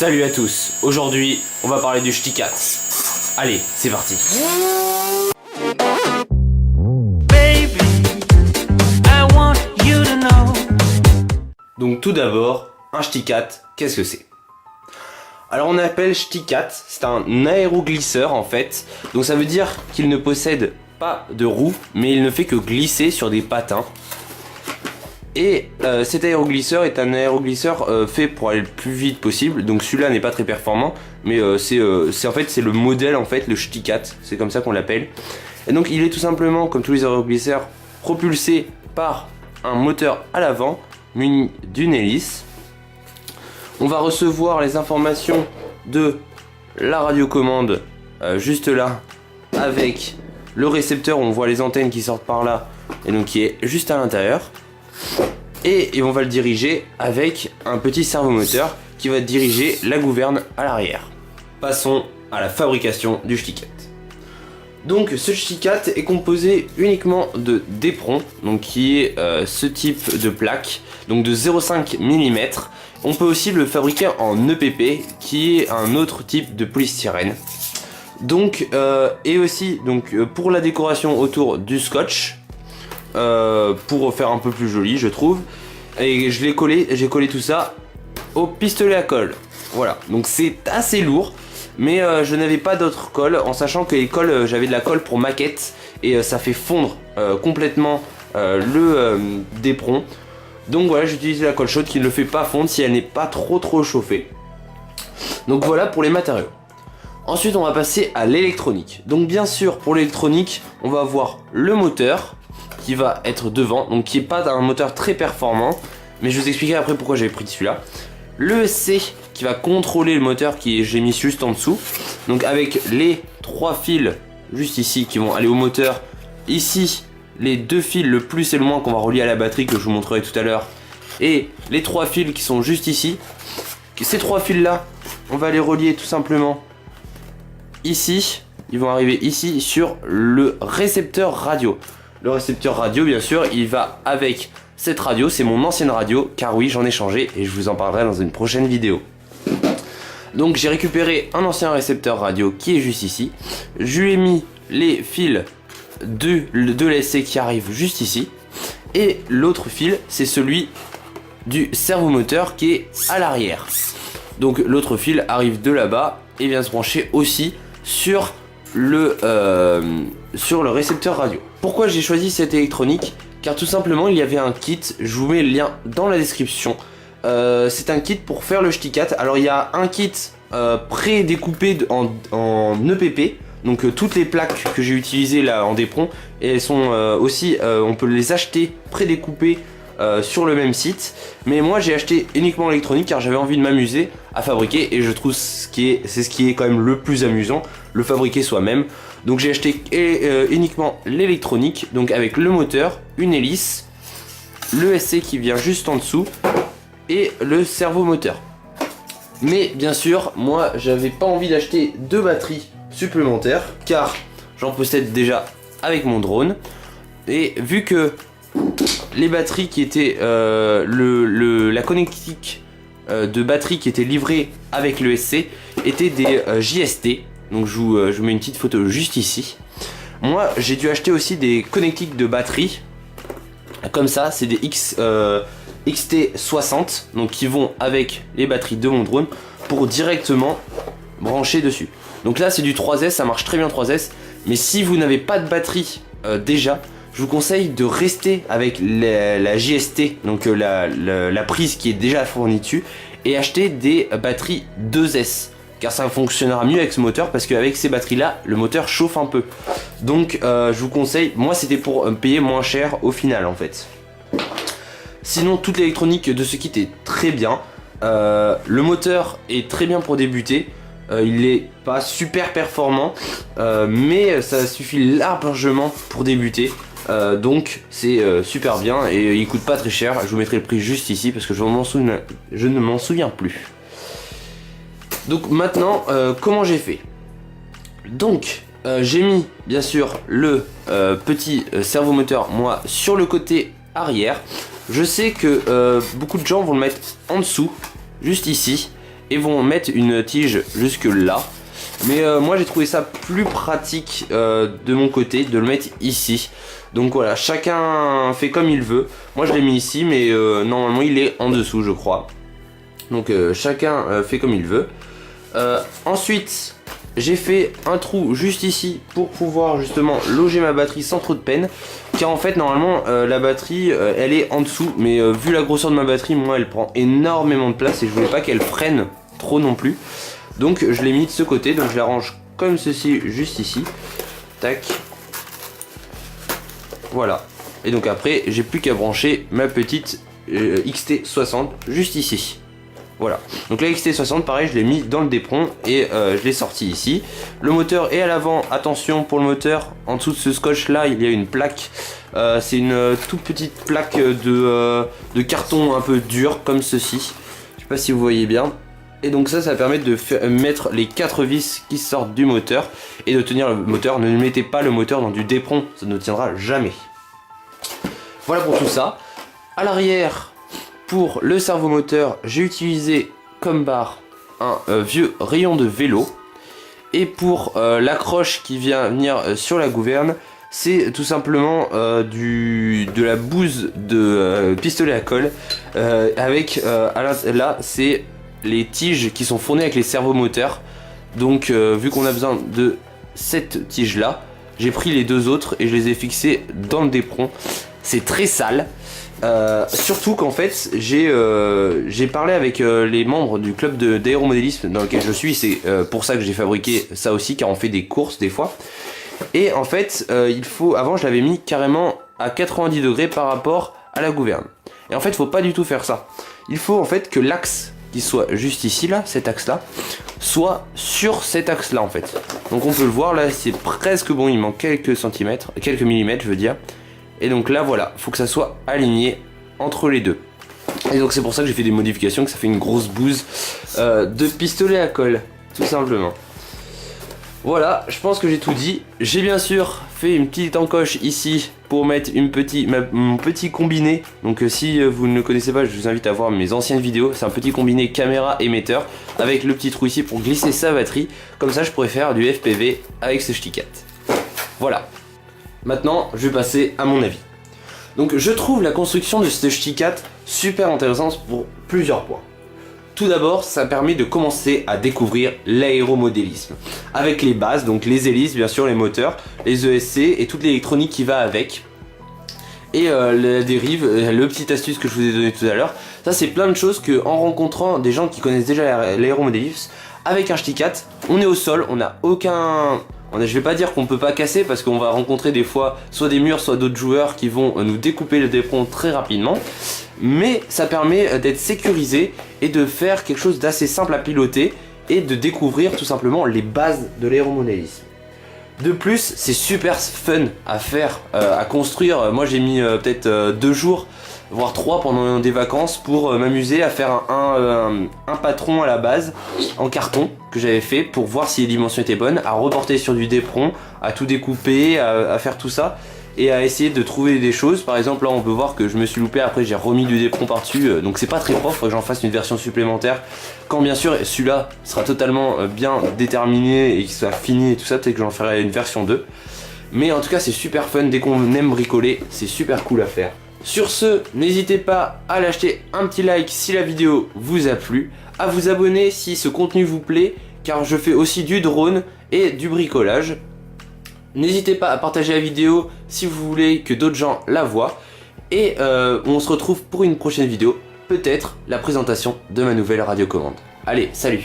Salut à tous, aujourd'hui on va parler du Shtikat. Allez, c'est parti. Baby, I want you to know. Donc tout d'abord, un Shtikat, qu'est-ce que c'est? Alors on appelle Shtikat, c'est un aéroglisseur en fait. Donc ça veut dire qu'il ne possède pas de roue, mais il ne fait que glisser sur des patins. Et cet aéroglisseur est un aéroglisseur fait pour aller le plus vite possible. Donc celui-là n'est pas très performant, mais c'est en fait c'est le modèle en fait, le Shtikat, c'est comme ça qu'on l'appelle. Et donc il est tout simplement, comme tous les aéroglisseurs, propulsé par un moteur à l'avant muni d'une hélice. On va recevoir les informations de la radiocommande juste là, avec le récepteur où on voit les antennes qui sortent par là et donc qui est juste à l'intérieur. Et on va le diriger avec un petit servomoteur qui va diriger la gouverne à l'arrière. Passons à la fabrication du Shtikat. Donc ce Shtikat est composé uniquement de d'éperon, donc qui est ce type de plaque, donc de 0,5 mm. On peut aussi le fabriquer en EPP, qui est un autre type de polystyrène. Donc et aussi donc pour la décoration autour du scotch. Pour faire un peu plus joli je trouve, et j'ai collé tout ça au pistolet à colle. Voilà, donc c'est assez lourd, mais je n'avais pas d'autre colle, en sachant que les colles, j'avais de la colle pour maquette et ça fait fondre complètement le d'éperon. Donc voilà, j'ai utilisé la colle chaude qui ne le fait pas fondre si elle n'est pas trop chauffée. Donc voilà pour les matériaux. Ensuite on va passer à l'électronique. Donc bien sûr pour l'électronique on va avoir le moteur qui va être devant, donc qui est pas un moteur très performant, mais je vous expliquerai après pourquoi j'avais pris celui-là. Le ESC qui va contrôler le moteur, qui j'ai mis juste en dessous, donc avec les 3 fils juste ici qui vont aller au moteur. Ici les 2 fils, le plus et le moins, qu'on va relier à la batterie, que je vous montrerai tout à l'heure, et les 3 fils qui sont juste ici. Ces 3 fils là on va les relier tout simplement ici, ils vont arriver ici sur le récepteur radio. Le récepteur radio, bien sûr, il va avec cette radio. C'est mon ancienne radio, car oui, j'en ai changé et je vous en parlerai dans une prochaine vidéo. Donc j'ai récupéré un ancien récepteur radio qui est juste ici. Je lui ai mis les fils de l'ESC qui arrivent juste ici. Et l'autre fil, c'est celui du servomoteur qui est à l'arrière. Donc l'autre fil arrive de là-bas et vient se brancher aussi sur le récepteur radio. Pourquoi j'ai choisi cette électronique? Car tout simplement il y avait un kit, je vous mets le lien dans la description. C'est un kit pour faire le Shtikat. Alors il y a un kit pré-découpé en EPP, donc toutes les plaques que j'ai utilisées là en d'éperon, et elles sont aussi, on peut les acheter pré-découpées sur le même site. Mais moi j'ai acheté uniquement l'électronique car j'avais envie de m'amuser à fabriquer, et je trouve c'est ce qui est quand même le plus amusant, le fabriquer soi-même. Donc j'ai acheté uniquement l'électronique, donc avec le moteur, une hélice, le SC qui vient juste en dessous et le servomoteur. Mais bien sûr moi j'avais pas envie d'acheter de batterie supplémentaire car j'en possède déjà avec mon drone, et vu que les batteries qui étaient la connectique de batterie qui était livrée avec le SC étaient des JST. Donc je vous mets une petite photo juste ici. Moi j'ai dû acheter aussi des connectiques de batterie comme ça, c'est des XT60, donc qui vont avec les batteries de mon drone pour directement brancher dessus. Donc là c'est du 3S, ça marche très bien 3S, mais si vous n'avez pas de batterie déjà, je vous conseille de rester avec la JST, donc la prise qui est déjà fournie dessus, et acheter des batteries 2S, car ça fonctionnera mieux avec ce moteur, parce qu'avec ces batteries là le moteur chauffe un peu. Donc je vous conseille, moi c'était pour payer moins cher au final en fait. Sinon toute l'électronique de ce kit est très bien. Le moteur est très bien pour débuter. Il n'est pas super performant, mais ça suffit largement pour débuter. Donc c'est super bien et il coûte pas très cher. Je vous mettrai le prix juste ici parce que je ne m'en souviens plus. Donc maintenant comment j'ai fait? Donc j'ai mis bien sûr le petit servomoteur moi sur le côté arrière. Je sais que beaucoup de gens vont le mettre en dessous, juste ici, et vont mettre une tige jusque là. Mais moi j'ai trouvé ça plus pratique de mon côté de le mettre ici. Donc voilà, chacun fait comme il veut. Moi je l'ai mis ici, mais normalement il est en dessous je crois. Donc chacun fait comme il veut. Ensuite j'ai fait un trou juste ici pour pouvoir justement loger ma batterie sans trop de peine. Car en fait normalement la batterie elle est en dessous. Mais vu la grosseur de ma batterie, moi elle prend énormément de place. Et je voulais pas qu'elle freine trop non plus. Donc je l'ai mis de ce côté, donc je la range comme ceci juste ici. Tac. Voilà. Et donc après j'ai plus qu'à brancher ma petite XT60 juste ici. Voilà. Donc la XT60 pareil je l'ai mis dans le d'éperon et je l'ai sorti ici. Le moteur est à l'avant. Attention pour le moteur, en dessous de ce scotch là il y a une plaque. C'est une toute petite plaque de carton un peu dur comme ceci. Je sais pas si vous voyez bien. Et donc ça permet de mettre les 4 vis qui sortent du moteur et de tenir le moteur. Ne mettez pas le moteur dans du d'éperon, ça ne tiendra jamais. Voilà pour tout ça. À l'arrière, pour le servomoteur, j'ai utilisé comme barre un vieux rayon de vélo. Et pour l'accroche qui vient venir sur la gouverne, c'est tout simplement de la bouse de pistolet à colle. Avec là c'est les tiges qui sont fournées avec les servomoteurs. Donc vu qu'on a besoin de cette tige là, j'ai pris les deux autres et je les ai fixés dans le d'éperon. C'est très sale, surtout qu'en fait j'ai parlé avec les membres du club d'aéromodélisme dans lequel je suis. C'est pour ça que j'ai fabriqué ça aussi, car on fait des courses des fois. Et en fait avant je l'avais mis carrément à 90 degrés par rapport à la gouverne. Et en fait il faut pas du tout faire ça. Il faut en fait que l'axe qui soit juste ici là, cet axe là, soit sur cet axe là en fait. Donc on peut le voir là, c'est presque bon, il manque quelques centimètres, quelques millimètres je veux dire. Et donc là voilà, faut que ça soit aligné entre les deux. Et donc c'est pour ça que j'ai fait des modifications, que ça fait une grosse bouse de pistolet à colle, tout simplement. Voilà, je pense que j'ai tout dit. J'ai bien sûr fait une petite encoche ici pour mettre mon petit combiné. Donc si vous ne le connaissez pas, je vous invite à voir mes anciennes vidéos. C'est un petit combiné caméra émetteur avec le petit trou ici pour glisser sa batterie. Comme ça je pourrais faire du FPV avec ce stick. Voilà. Maintenant je vais passer à mon avis. Donc je trouve la construction de ce stick super intéressante pour plusieurs points. Tout d'abord, ça permet de commencer à découvrir l'aéromodélisme. Avec les bases, donc les hélices, bien sûr, les moteurs, les ESC et toute l'électronique qui va avec. Et la dérive, le petit astuce que je vous ai donné tout à l'heure. Ça, c'est plein de choses que, en rencontrant des gens qui connaissent déjà l'aéromodélisme, avec un stick, on est au sol, on n'a aucun... Je vais pas dire qu'on peut pas casser parce qu'on va rencontrer des fois soit des murs soit d'autres joueurs qui vont nous découper le d'éperon très rapidement. Mais ça permet d'être sécurisé et de faire quelque chose d'assez simple à piloter et de découvrir tout simplement les bases de l'aéromodélisme. De plus, c'est super fun à faire, à construire. Moi j'ai mis peut-être 2 jours, voire 3 pendant des vacances pour m'amuser à faire un patron à la base en carton que j'avais fait pour voir si les dimensions étaient bonnes, à reporter sur du d'éperon, à tout découper, à faire tout ça et à essayer de trouver des choses. Par exemple là on peut voir que je me suis loupé, après j'ai remis du d'éperon par dessus, donc c'est pas très propre, il faut que j'en fasse une version supplémentaire quand bien sûr celui-là sera totalement bien déterminé et qu'il soit fini et tout ça, peut-être que j'en ferai une version 2. Mais en tout cas c'est super fun, dès qu'on aime bricoler c'est super cool à faire. Sur ce, n'hésitez pas à lâcher un petit like si la vidéo vous a plu, à vous abonner si ce contenu vous plaît, car je fais aussi du drone et du bricolage. N'hésitez pas à partager la vidéo si vous voulez que d'autres gens la voient. Et on se retrouve pour une prochaine vidéo, peut-être la présentation de ma nouvelle radiocommande. Allez, salut!